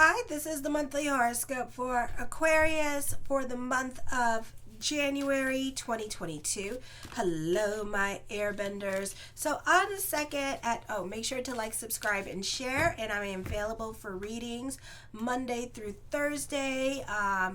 Hi, this is the monthly horoscope for Aquarius for the month of January 2022. Hello, my airbenders. So on the second make sure to like, subscribe, and share. And I am available for readings Monday through Thursday.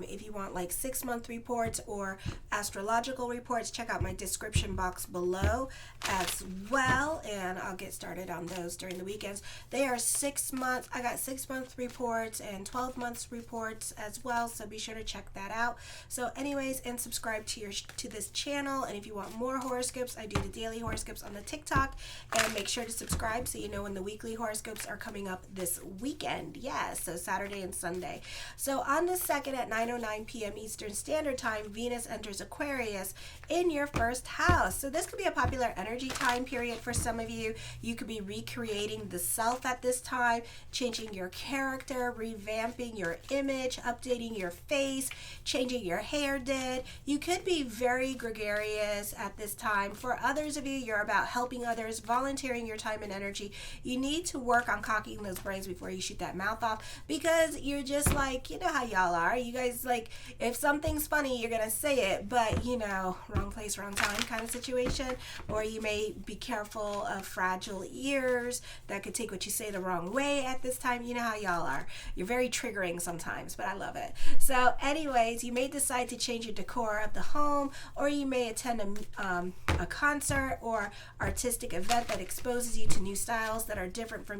If you want like 6-month reports or astrological reports, check out my description box below as well. And I'll get started on those during the weekends. They are 6 months. I got 6-month reports and 12 months reports as well. So be sure to check that out. So anyways, and subscribe to this channel. And if you want more horoscopes, I do the daily horoscopes on the TikTok, and make sure to subscribe so you know when the weekly horoscopes are coming up this weekend. Yes, so Saturday and Sunday. So on the 2nd at 9:09 p.m. Eastern Standard Time, Venus enters Aquarius in your first house. So this could be a popular energy time period for some of you. You could be recreating the self at this time, changing your character, revamping your image, updating your face, changing your hair did. You could be very gregarious at this time. For others of you, you're about helping others, volunteering your time and energy. You need to work on cocking those brains before you shoot that mouth off, because you're just like, you know how y'all are. You guys, like, if something's funny, you're gonna say it, but you know, wrong place, wrong time kind of situation. Or you may be careful of fragile ears that could take what you say the wrong way at this time. You know how y'all are. You're very triggering sometimes, but I love it. So anyways, you may decide to change your decor of the home, or you may attend a concert or artistic event that exposes you to new styles that are different from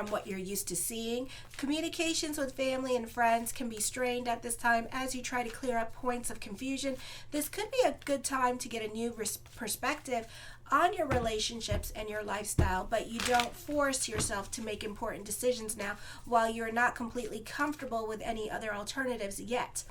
what you're used to seeing. Communications with family and friends can be strained at this time as you try to clear up points of confusion. This could be a good time to get a new perspective on your relationships and your lifestyle, but you don't force yourself to make important decisions now while you're not completely comfortable with any other alternatives yet.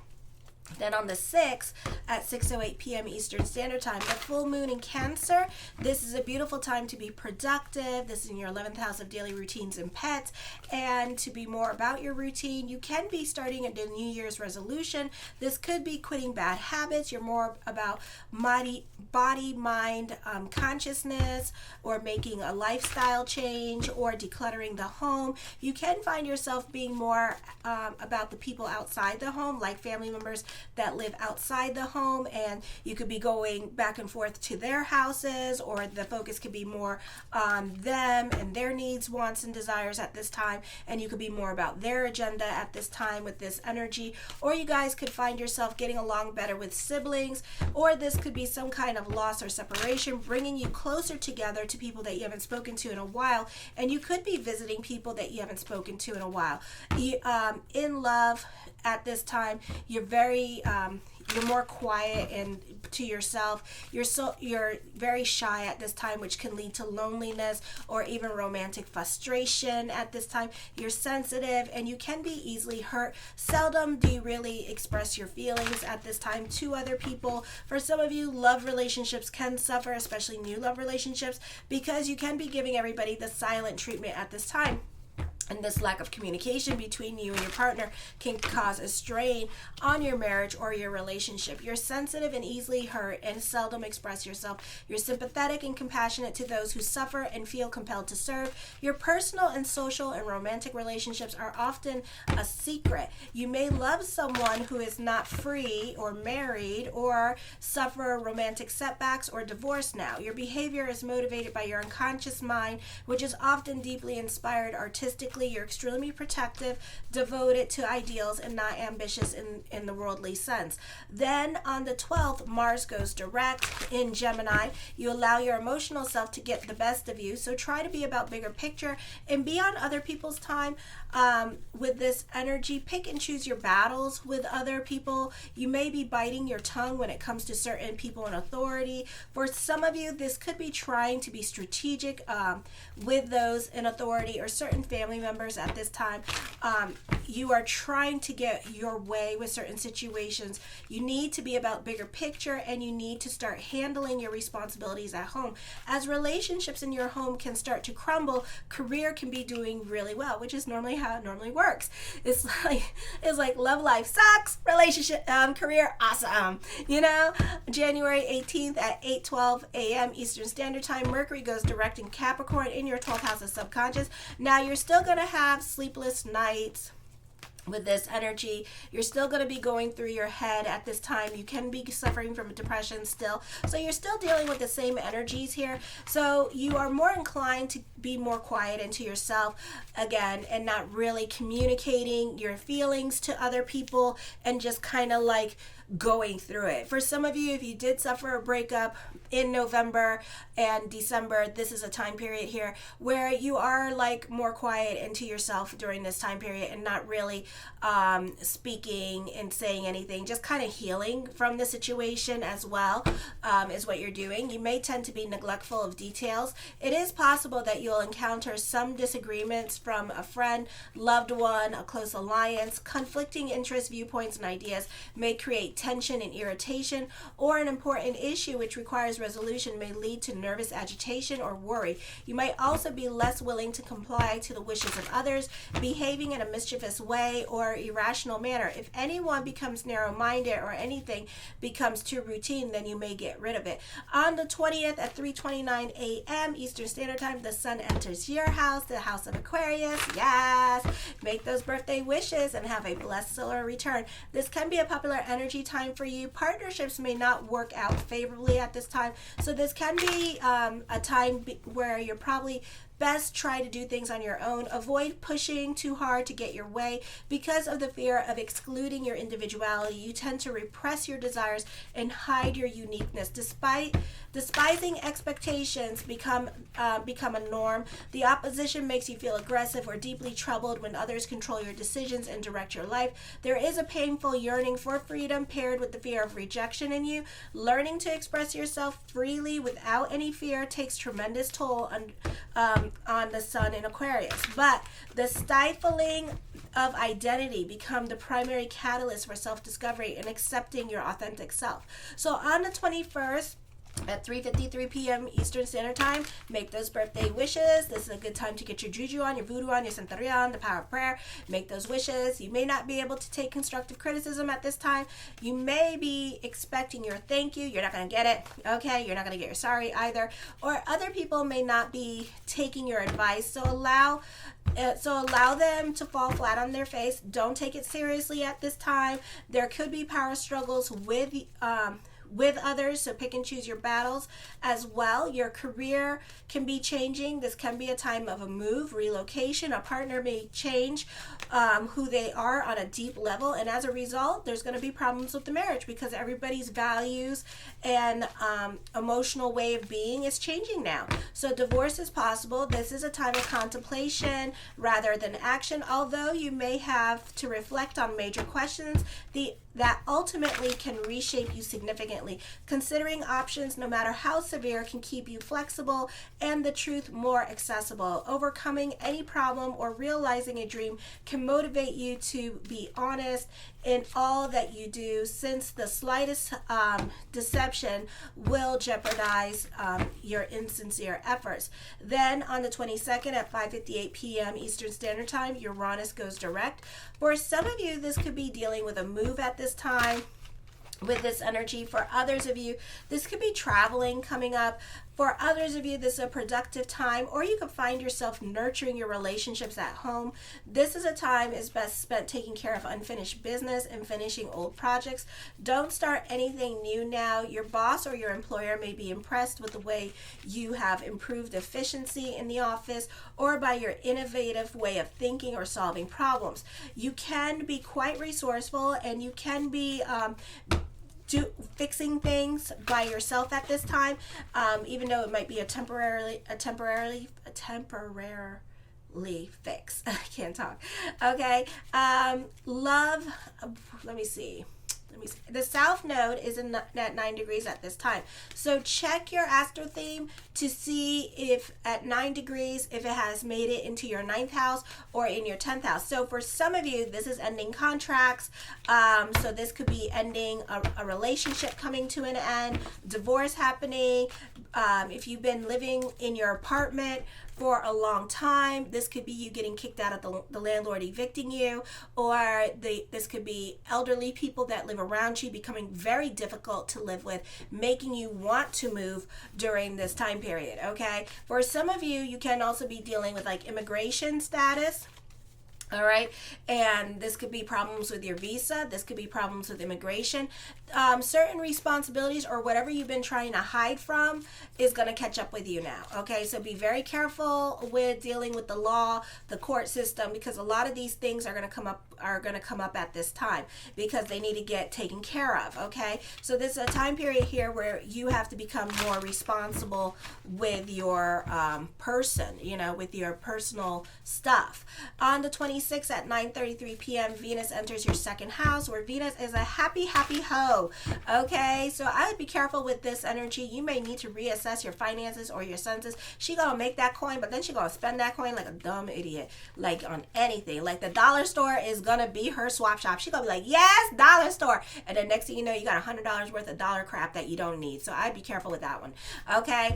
Then on the 6th at 6:08 p.m. Eastern Standard Time, the full moon in Cancer. This is a beautiful time to be productive. This is in your 11th house of daily routines and pets. And to be more about your routine, you can be starting a New Year's resolution. This could be quitting bad habits. You're more about body, mind, consciousness, or making a lifestyle change, or decluttering the home. You can find yourself being more about the people outside the home, like family members that live outside the home, and you could be going back and forth to their houses, or the focus could be more on them and their needs, wants, and desires at this time, and you could be more about their agenda at this time with this energy. Or you guys could find yourself getting along better with siblings, or this could be some kind of loss or separation, bringing you closer together to people that you haven't spoken to in a while, and you could be visiting people that you haven't spoken to in a while. In love at this time, you're more quiet and to yourself. You're very shy at this time, which can lead to loneliness or even romantic frustration at this time. You're sensitive and you can be easily hurt. Seldom do you really express your feelings at this time to other people. For some of you, love relationships can suffer, especially new love relationships, because you can be giving everybody the silent treatment at this time. And this lack of communication between you and your partner can cause a strain on your marriage or your relationship. You're sensitive and easily hurt and seldom express yourself. You're sympathetic and compassionate to those who suffer and feel compelled to serve. Your personal and social and romantic relationships are often a secret. You may love someone who is not free or married, or suffer romantic setbacks or divorce now. Your behavior is motivated by your unconscious mind, which is often deeply inspired artistically. You're extremely protective, devoted to ideals, and not ambitious in the worldly sense. Then on the 12th, Mars goes direct in Gemini. You allow your emotional self to get the best of you, so try to be about bigger picture and be on other people's time. With this energy, pick and choose your battles with other people. You may be biting your tongue when it comes to certain people in authority. For some of you, this could be trying to be strategic with those in authority or certain family members at this time. You are trying to get your way with certain situations. You need to be about bigger picture, and you need to start handling your responsibilities at home. As relationships in your home can start to crumble, career can be doing really well, which is normally how it normally works. It's like love life sucks, relationship, career awesome. January 18th at 8:12 a.m. Eastern Standard Time, Mercury goes direct in Capricorn in your 12th house of subconscious. Now you're still going to have sleepless nights, with this energy. You're still going to be going through your head at this time. You can be suffering from depression still. So you're still dealing with the same energies here. So you are more inclined to be more quiet into yourself again and not really communicating your feelings to other people and just kind of like going through it. For some of you, if you did suffer a breakup in November and December, this is a time period here where you are like more quiet into yourself during this time period and not really speaking and saying anything, just kind of healing from the situation as well, is what you're doing. You may tend to be neglectful of details. It is possible that you'll encounter some disagreements from a friend, loved one, a close alliance. Conflicting interests, viewpoints, and ideas may create tension and irritation, or an important issue which requires resolution may lead to nervous agitation or worry. You might also be less willing to comply to the wishes of others, behaving in a mischievous way or irrational manner. If anyone becomes narrow-minded or anything becomes too routine, then you may get rid of it. On the 20th at 3:29 a.m. Eastern Standard Time, the sun enters your house, the house of Aquarius. Yes! Make those birthday wishes and have a blessed solar return. This can be a popular energy time for you. Partnerships may not work out favorably at this time, so this can be a time where you're probably best try to do things on your own. Avoid pushing too hard to get your way. Because of the fear of excluding your individuality, you tend to repress your desires and hide your uniqueness. Despite despising expectations become a norm. The opposition makes you feel aggressive or deeply troubled when others control your decisions and direct your life. There is a painful yearning for freedom paired with the fear of rejection in you. Learning to express yourself freely without any fear takes tremendous toll on the sun in Aquarius. But the stifling of identity become the primary catalyst for self-discovery and accepting your authentic self. So on the 21st, at 3:53 p.m. Eastern Standard Time, make those birthday wishes. This is a good time to get your juju on, your voodoo on, your santeria on, the power of prayer. Make those wishes. You may not be able to take constructive criticism at this time. You may be expecting your thank you. You're not going to get it. Okay? You're not going to get your sorry either. Or other people may not be taking your advice. So allow them to fall flat on their face. Don't take it seriously at this time. There could be power struggles with others, so pick and choose your battles as well. Your career can be changing. This can be a time of a move, relocation. A partner may change who they are on a deep level, and as a result, there's going to be problems with the marriage because everybody's values and emotional way of being is changing now. So divorce is possible. This is a time of contemplation rather than action, although you may have to reflect on major questions that ultimately can reshape you significantly. Considering options, no matter how severe, can keep you flexible and the truth more accessible. Overcoming any problem or realizing a dream can motivate you to be honest in all that you do, since the slightest deception will jeopardize your insincere efforts. Then on the 22nd at 5:58 p.m. Eastern Standard Time, Uranus goes direct. For some of you, this could be dealing with a move at this time with this energy. For others of you, this could be traveling coming up. For others of you, this is a productive time, or you could find yourself nurturing your relationships at home. This is a time is best spent taking care of unfinished business and finishing old projects. Don't start anything new now. Your boss or your employer may be impressed with the way you have improved efficiency in the office or by your innovative way of thinking or solving problems. You can be quite resourceful, and you can be fixing things by yourself at this time, even though it might be a temporarily fix. I can't talk. Okay. Love. Let me see. The South Node is at 9 degrees at this time. So check your astro theme to see if at 9 degrees, if it has made it into your 9th house or in your 10th house. So for some of you, this is ending contracts. So this could be ending a relationship coming to an end, divorce happening. If you've been living in your apartment for a long time, this could be you getting kicked out of the landlord evicting you, or this could be elderly people that live around you becoming very difficult to live with, making you want to move during this time period. Okay, for some of you, you can also be dealing with like immigration status. All right. And this could be problems with your visa. This could be problems with immigration. Certain responsibilities or whatever you've been trying to hide from is going to catch up with you now. Okay. So be very careful with dealing with the law, the court system, because a lot of these things are going to come up at this time because they need to get taken care of. Okay. So this is a time period here where you have to become more responsible with your person, with your personal stuff. On the 26th at 9:33 p.m., Venus enters your second house, where Venus is a happy hoe. Okay, so I would be careful with this energy. You may need to reassess your finances or your senses. She gonna make that coin, but then she gonna spend that coin like a dumb idiot, like on anything. Like the dollar store is gonna be her swap shop. She gonna be like, yes, dollar store, and then next thing you know, you got $100 worth of dollar crap that you don't need. So I'd be careful with that one. Okay,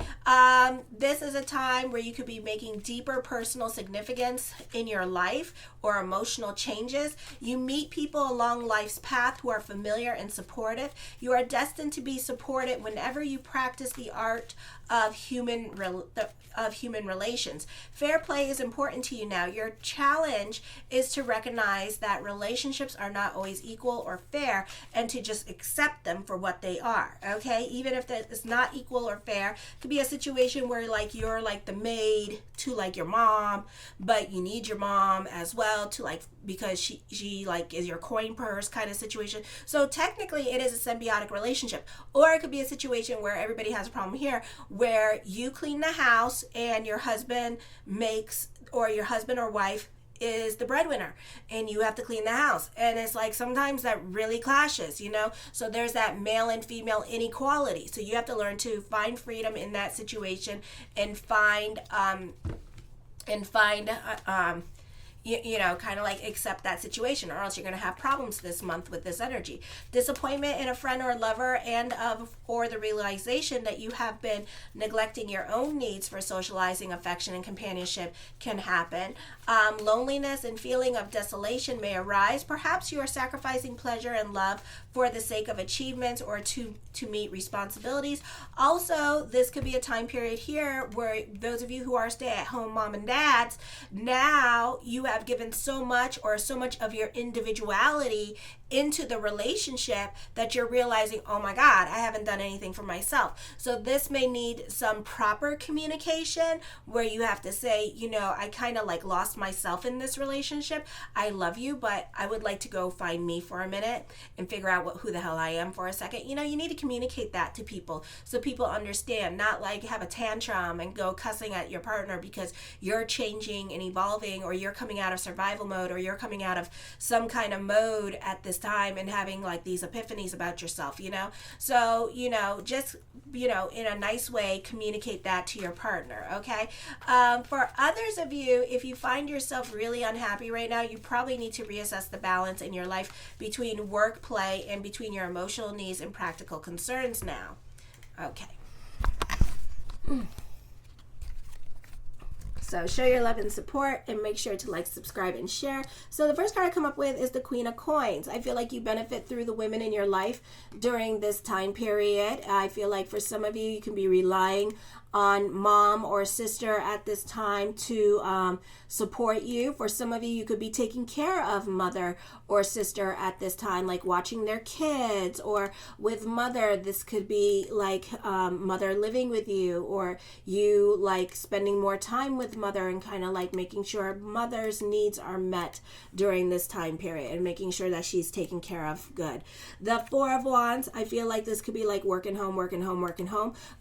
this is a time where you could be making deeper personal significance in your life or emotional changes. You meet people along life's path who are familiar and supportive. You are destined to be supported whenever you practice the art of human relations. Fair play is important to you now. Your challenge is to recognize that relationships are not always equal or fair, and to just accept them for what they are. Okay, even if that is not equal or fair, it could be a situation where like you're like the maid to like your mom, but you need your mom as well to like, because she like is your coin purse kind of situation. So technically it is a symbiotic relationship. Or it could be a situation where everybody has a problem here, where you clean the house and your husband or wife is the breadwinner and you have to clean the house, and it's like sometimes that really clashes, so there's that male and female inequality. So you have to learn to find freedom in that situation and find kind of like accept that situation, or else you're going to have problems this month with this energy. Disappointment in a friend or lover or the realization that you have been neglecting your own needs for socializing, affection, and companionship can happen. Loneliness and feeling of desolation may arise. Perhaps you are sacrificing pleasure and love for the sake of achievements or to meet responsibilities. Also, this could be a time period here where those of you who are stay-at-home mom and dads, now you have given so much of your individuality into the relationship that you're realizing, oh my God, I haven't done anything for myself. So this may need some proper communication where you have to say, I kind of like lost myself in this relationship. I love you, but I would like to go find me for a minute and figure out who the hell I am for a second. You need to communicate that to people so people understand, not like have a tantrum and go cussing at your partner because you're changing and evolving, or you're coming out of survival mode, or you're coming out of some kind of mode at this time and having like these epiphanies about yourself, so just in a nice way communicate that to your partner. Okay, for others of you, if you find yourself really unhappy right now, you probably need to reassess the balance in your life between work, play, and between your emotional needs and practical concerns now. Okay. So show your love and support, and make sure to like, subscribe, and share. So the first card I come up with is the Queen of Coins. I feel like you benefit through the women in your life during this time period. I feel like for some of you, you can be relying on mom or sister at this time to support you. For some of you, you could be taking care of mother or sister at this time, like watching their kids, or with mother, this could be like mother living with you, or you like spending more time with mother and kind of like making sure mother's needs are met during this time period and making sure that she's taken care of good. The Four of Wands, I feel like this could be like working home.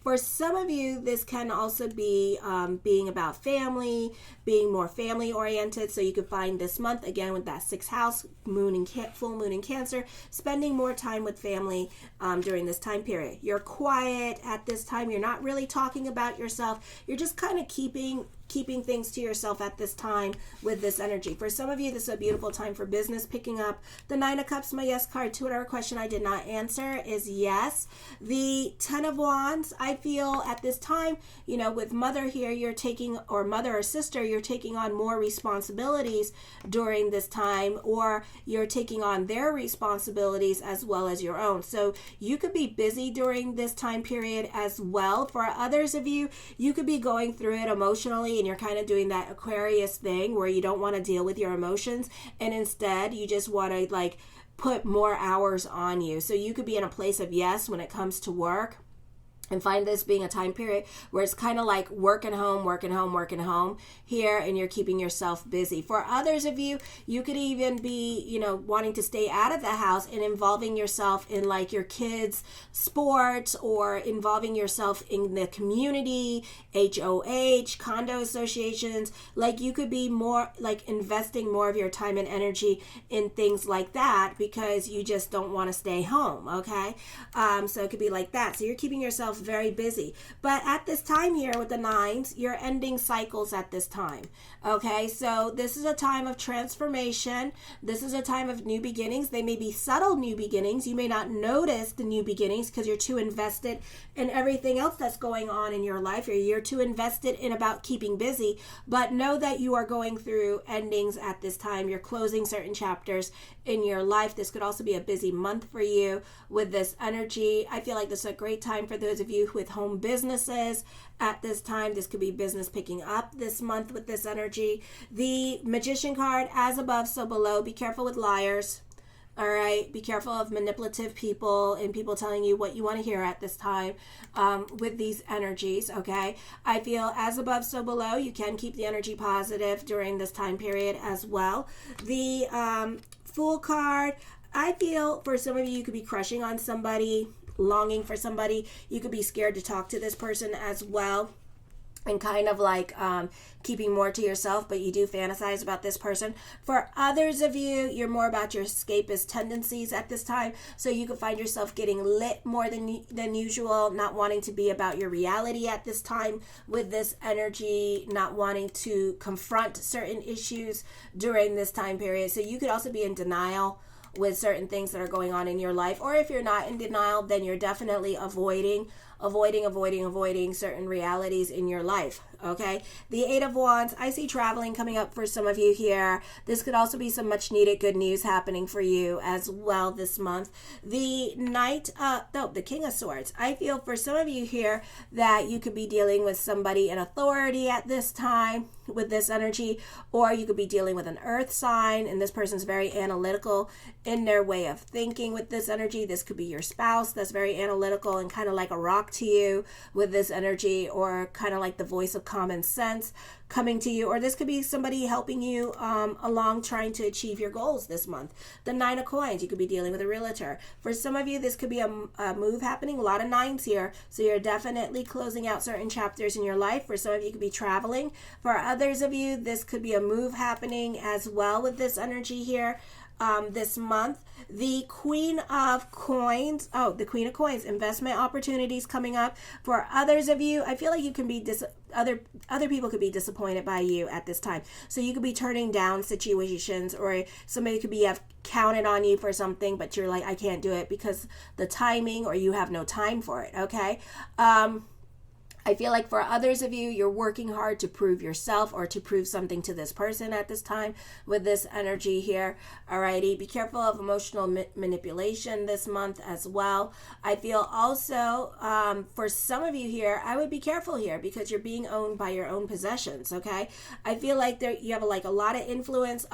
For some of you, this can also be being about family, being more family oriented. So you could find this month, again, with that 6th house, full moon in Cancer, spending more time with family during this time period. You're quiet at this time. You're not really talking about yourself. You're just kind of keeping things to yourself at this time with this energy. For some of you, this is a beautiful time for business picking up. The 9 of Cups, my yes card to whatever question I did not answer is yes. The 10 of Wands, I feel at this time, with mother here, you're taking, or mother or sister, you're taking on more responsibilities during this time, or you're taking on their responsibilities as well as your own. So you could be busy during this time period as well. For others of you, you could be going through it emotionally busy and you're kind of doing that Aquarius thing where you don't want to deal with your emotions, and instead you just want to like put more hours on you. So you could be in a place of yes when it comes to work, and find this being a time period where it's kind of like working home here, and you're keeping yourself busy. For others of you, you could even be, you know, wanting to stay out of the house and involving yourself in like your kids' sports, or involving yourself in the community, HOH, condo associations. Like you could be more like investing more of your time and energy in things like that because you just don't want to stay home, okay? So it could be like that. So you're keeping yourself very busy. But at this time here with the nines, you're ending cycles at this time. Okay, so this is a time of transformation. This is a time of new beginnings. They may be subtle new beginnings. You may not notice the new beginnings because you're too invested in everything else that's going on in your life, or you're too invested in about keeping busy. But know that you are going through endings at this time. You're closing certain chapters in your life. This could also be a busy month for you with this energy. I feel like this is a great time for those of you with home businesses at this time. This could be business picking up this month with this energy. The Magician card, as above, so below. Be careful with liars. All right, be careful of manipulative people and people telling you what you want to hear at this time with these energies, okay? I feel as above, so below. You can keep the energy positive during this time period as well. The Fool card, I feel for some of you, you could be crushing on somebody, longing for somebody. You could be scared to talk to this person as well, and kind of like keeping more to yourself, but you do fantasize about this person. For others of you, you're more about your escapist tendencies at this time, so you could find yourself getting lit more than usual, not wanting to be about your reality at this time with this energy, not wanting to confront certain issues during this time period. So you could also be in denial with certain things that are going on in your life, or if you're not in denial, then you're definitely avoiding certain realities in your life, okay? The Eight of Wands, I see traveling coming up for some of you here. This could also be some much needed good news happening for you as well this month. The the King of Swords, I feel for some of you here that you could be dealing with somebody in authority at this time with this energy, or you could be dealing with an earth sign, and this person's very analytical in their way of thinking with this energy. This could be your spouse that's very analytical and kind of like a rock to you with this energy, or kind of like the voice of common sense coming to you, or this could be somebody helping you along trying to achieve your goals this month. The Nine of Coins, you could be dealing with a realtor. For some of you, this could be a move happening. A lot of nines here, so you're definitely closing out certain chapters in your life. For some of you, could be traveling. For others of you, this could be a move happening as well with this energy here this month. The Queen of Coins, the Queen of Coins, investment opportunities coming up. For others of you, I feel like you can be other people could be disappointed by you at this time. So you could be turning down situations, or somebody could have counted on you for something, but you're like, I can't do it because the timing, or you have no time for it, okay? I feel like for others of you, you're working hard to prove yourself or to prove something to this person at this time with this energy here. Alrighty, be careful of emotional manipulation this month as well. I feel also for some of you here, I would be careful here because you're being owned by your own possessions, okay? I feel like you have like a lot of influence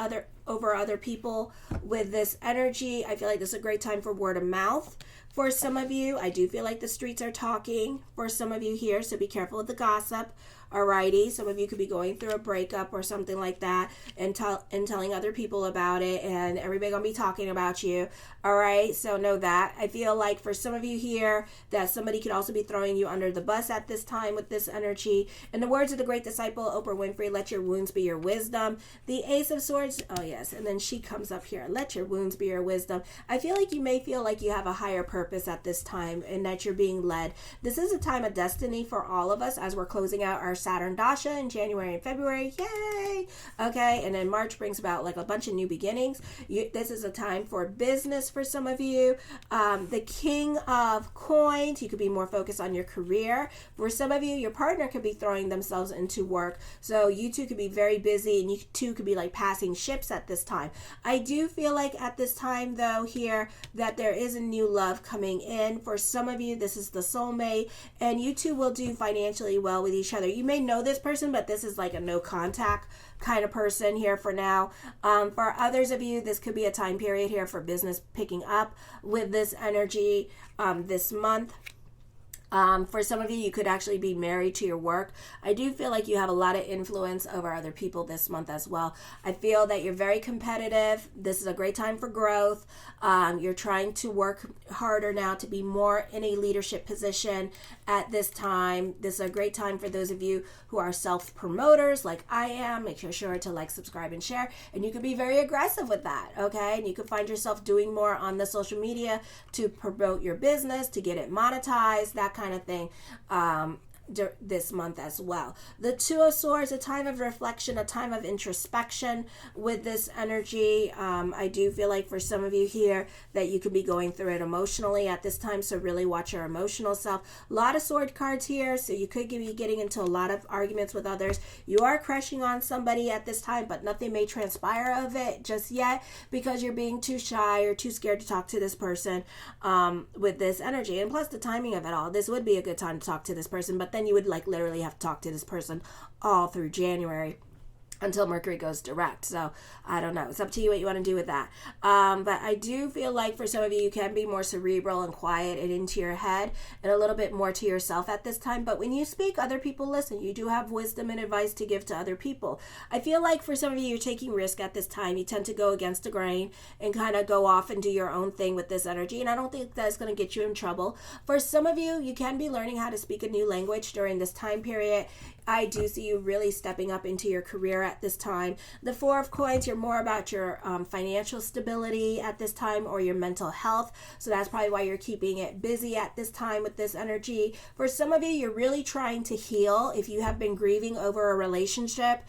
over other people with this energy. I feel like this is a great time for word of mouth. For some of you, I do feel like the streets are talking for some of you here, so be careful with the gossip. Alrighty, some of you could be going through a breakup or something like that, and telling other people about it, and everybody gonna be talking about you. Alright, so know that. I feel like for some of you here that somebody could also be throwing you under the bus at this time with this energy. In the words of the great disciple Oprah Winfrey, let your wounds be your wisdom. The Ace of Swords, oh yes, and then she comes up here, let your wounds be your wisdom. I feel like you may feel like you have a higher purpose at this time and that you're being led. This is a time of destiny for all of us as we're closing out our Saturn Dasha in January and February. Yay! Okay, and then March brings about like a bunch of new beginnings. This is a time for business for some of you. The King of Coins, you could be more focused on your career. For some of you, your partner could be throwing themselves into work. So you two could be very busy, and you two could be like passing ships at this time. I do feel like at this time though here that there is a new love coming in. For some of you, this is the soulmate, and you two will do financially well with each other. You may know this person, but this is like a no contact kind of person here for now. For others of you, this could be a time period here for business picking up with this energy this month. For some of you, you could actually be married to your work. I do feel like you have a lot of influence over other people this month as well. I feel that you're very competitive. This is a great time for growth. You're trying to work harder now to be more in a leadership position at this time. This is a great time for those of you who are self-promoters like I am. Make sure to like, subscribe, and share. And you can be very aggressive with that, okay? And you can find yourself doing more on the social media to promote your business, to get it monetized, that kind of thing. This month as well. The Two of Swords, a time of reflection, a time of introspection with this energy. I do feel like for some of you here that you could be going through it emotionally at this time, so really watch your emotional self. A lot of sword cards here, so you could be getting into a lot of arguments with others. You are crushing on somebody at this time, but nothing may transpire of it just yet because you're being too shy or too scared to talk to this person with this energy. And plus the timing of it all, this would be a good time to talk to this person, but then you would like literally have to talk to this person all through January until Mercury goes direct. So I don't know. It's up to you what you want to do with that. But I do feel like for some of you, you can be more cerebral and quiet and into your head and a little bit more to yourself at this time. But when you speak, other people listen. You do have wisdom and advice to give to other people. I feel like for some of you, you're taking risk at this time. You tend to go against the grain and kind of go off and do your own thing with this energy. And I don't think that's going to get you in trouble. For some of you, you can be learning how to speak a new language during this time period. I do see you really stepping up into your career at this time. The Four of Coins, you're more about your financial stability at this time or your mental health. So that's probably why you're keeping it busy at this time with this energy. For some of you, you're really trying to heal. If you have been grieving over a relationship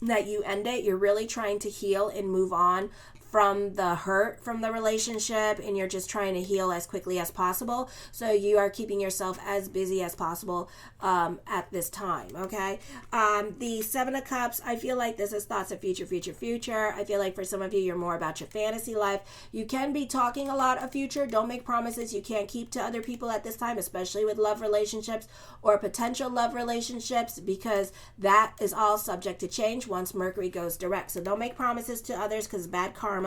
that you ended, you're really trying to heal and move on from the hurt from the relationship, and you're just trying to heal as quickly as possible. So you are keeping yourself as busy as possible at this time, okay? The Seven of Cups, I feel like this is thoughts of future. I feel like for some of you, you're more about your fantasy life. You can be talking a lot of future. Don't make promises you can't keep to other people at this time, especially with love relationships or potential love relationships, because that is all subject to change once Mercury goes direct. So don't make promises to others because bad karma.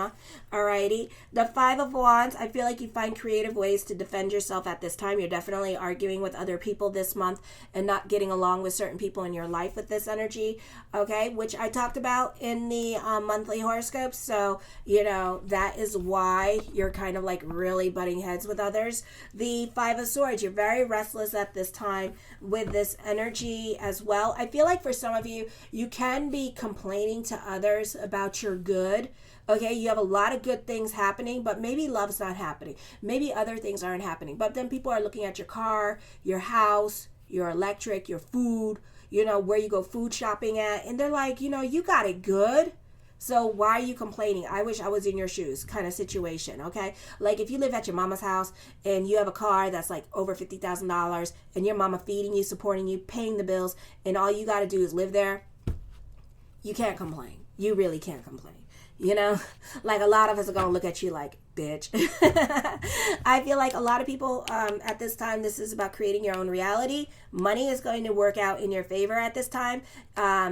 Alrighty. The Five of Wands, I feel like you find creative ways to defend yourself at this time. You're definitely arguing with other people this month and not getting along with certain people in your life with this energy, okay, which I talked about in the monthly horoscopes. So, you know, that is why you're kind of like really butting heads with others. The Five of Swords, you're very restless at this time with this energy as well. I feel like for some of you, you can be complaining to others about your good. Okay, you have a lot of good things happening, but maybe love's not happening. Maybe other things aren't happening. But then people are looking at your car, your house, your electric, your food, you know, where you go food shopping at. And they're like, you know, you got it good. So why are you complaining? I wish I was in your shoes kind of situation, okay? Like if you live at your mama's house and you have a car that's like over $50,000 and your mama feeding you, supporting you, paying the bills, and all you got to do is live there, you can't complain. You really can't complain. You know, like a lot of us are going to look at you like, bitch. I feel like a lot of people at this time, this is about creating your own reality. Money is going to work out in your favor at this time.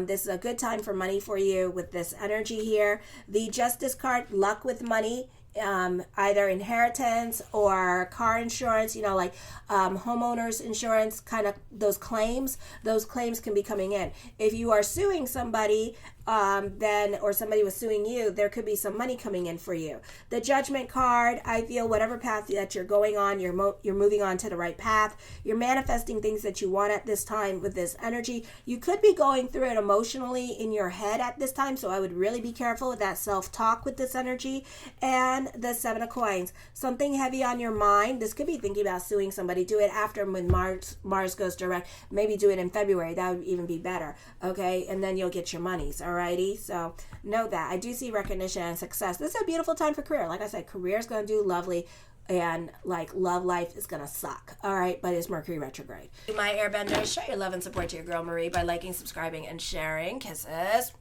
This is a good time for money for you with this energy here. The Justice card, luck with money. Either inheritance or car insurance, you know, like homeowners insurance, kind of those claims can be coming in. If you are suing somebody, then, or somebody was suing you, there could be some money coming in for you. The Judgment card, I feel whatever path that you're going on, you're moving on to the right path. You're manifesting things that you want at this time with this energy. You could be going through it emotionally in your head at this time, so I would really be careful with that self-talk with this energy. And the Seven of Coins, something heavy on your mind. This could be thinking about suing somebody. Do it after when Mars goes direct. Maybe do it in February. That would even be better, okay? And then you'll get your monies, alrighty? So know that. I do see recognition and success. This is a beautiful time for career. Like I said, career is going to do lovely, and like love life is gonna suck, all right, but it's Mercury retrograde. My airbenders, show your love and support to your girl Marie by liking, subscribing, and sharing. Kisses.